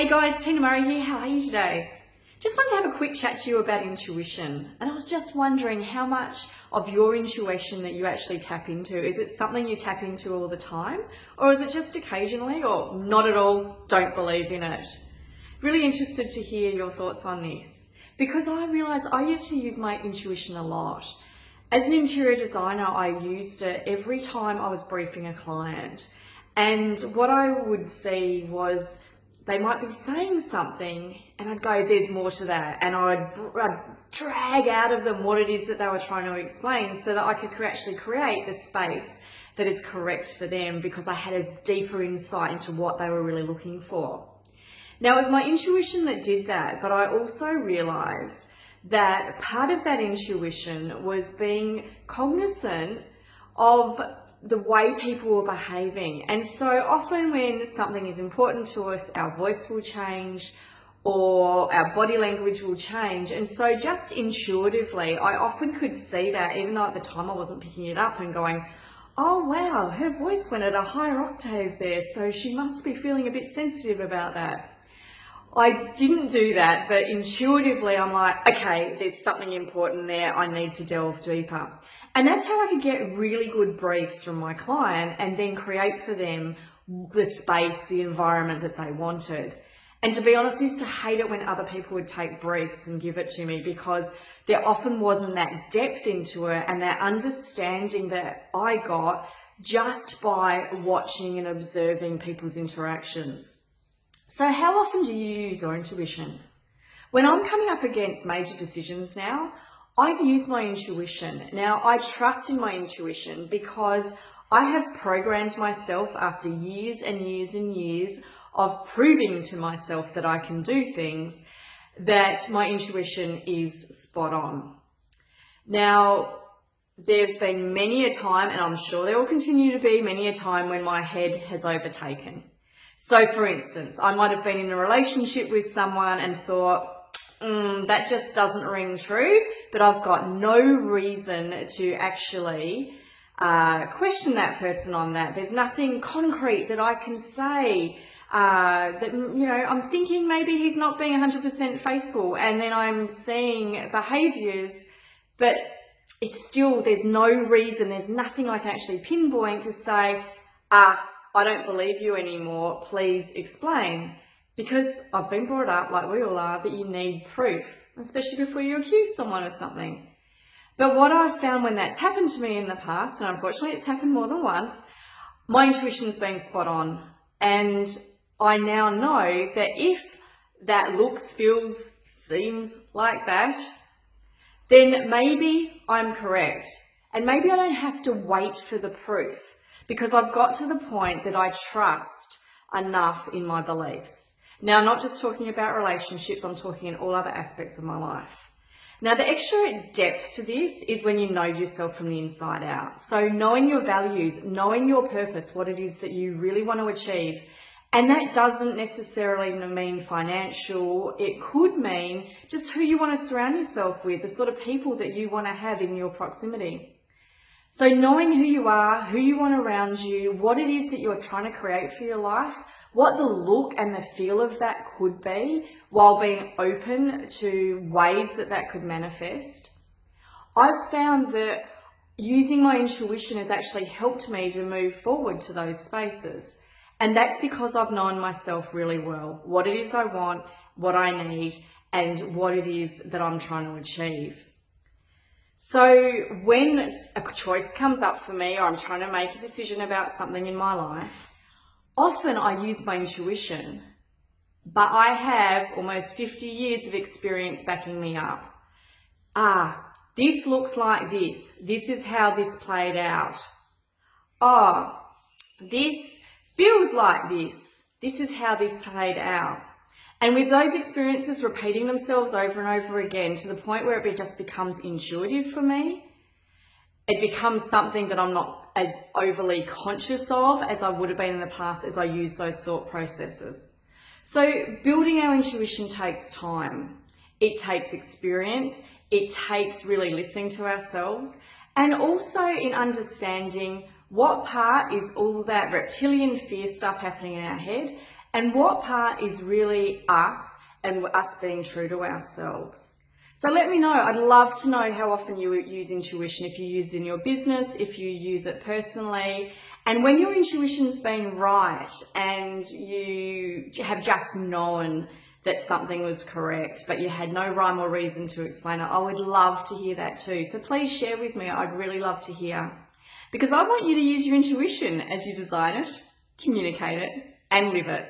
Hey guys, Tina Murray here. How are you today? Just wanted to have a quick chat to you about intuition. And I was just wondering how much of your intuition that you actually tap into. Is it something you tap into all the time? Or is it just occasionally, or not at all, don't believe in it? Really interested to hear your thoughts on this. Because I realised I used to use my intuition a lot. As an interior designer, I used it every time I was briefing a client. And what I would see was they might be saying something and I'd go, there's more to that. And I'd drag out of them what it is that they were trying to explain so that I could actually create the space that is correct for them because I had a deeper insight into what they were really looking for. Now, it was my intuition that did that, but I also realized that part of that intuition was being cognizant of the way people were behaving. And so often when something is important to us, our voice will change or our body language will change. And so just intuitively, I often could see that, even though at the time I wasn't picking it up and going, oh wow, her voice went at a higher octave there, so she must be feeling a bit sensitive about that. I didn't do that, but intuitively I'm like, okay, there's something important there. I need to delve deeper. And that's how I could get really good briefs from my client and then create for them the space, the environment that they wanted. And to be honest, I used to hate it when other people would take briefs and give it to me because there often wasn't that depth into it and that understanding that I got just by watching and observing people's interactions. So how often do you use your intuition? When I'm coming up against major decisions now, I use my intuition. Now, I trust in my intuition because I have programmed myself after years and years and years of proving to myself that I can do things, that my intuition is spot on. Now, there's been many a time, and I'm sure there will continue to be many a time when my head has overtaken. So for instance, I might have been in a relationship with someone and thought, that just doesn't ring true, but I've got no reason to actually question that person on that. There's nothing concrete that I can say that, you know, I'm thinking maybe he's not being 100% faithful, and then I'm seeing behaviours, but it's still, there's no reason, there's nothing I can actually pinpoint to say, I don't believe you anymore, please explain. Because I've been brought up, like we all are, that you need proof, especially before you accuse someone of something. But what I've found when that's happened to me in the past, and unfortunately it's happened more than once, my intuition's been spot on. And I now know that if that looks, feels, seems like that, then maybe I'm correct. And maybe I don't have to wait for the proof, because I've got to the point that I trust enough in my beliefs. Now, I'm not just talking about relationships, I'm talking in all other aspects of my life. Now, the extra depth to this is when you know yourself from the inside out. So knowing your values, knowing your purpose, what it is that you really want to achieve. And that doesn't necessarily mean financial. It could mean just who you want to surround yourself with, the sort of people that you want to have in your proximity. So knowing who you are, who you want around you, what it is that you're trying to create for your life, what the look and the feel of that could be, while being open to ways that that could manifest. I've found that using my intuition has actually helped me to move forward to those spaces. And that's because I've known myself really well, what it is I want, what I need, and what it is that I'm trying to achieve. So when a choice comes up for me, or I'm trying to make a decision about something in my life, often I use my intuition, but I have almost 50 years of experience backing me up. This looks like this. This is how this played out. This feels like this. This is how this played out. And with those experiences repeating themselves over and over again to the point where it just becomes intuitive for me, it becomes something that I'm not as overly conscious of as I would have been in the past as I use those thought processes. So building our intuition takes time. It takes experience. It takes really listening to ourselves, and also in understanding what part is all that reptilian fear stuff happening in our head and what part is really us and us being true to ourselves. So let me know. I'd love to know how often you use intuition, if you use it in your business, if you use it personally, and when your intuition's been right and you have just known that something was correct, but you had no rhyme or reason to explain it. I would love to hear that too. So please share with me. I'd really love to hear, because I want you to use your intuition as you design it, communicate it, and live it.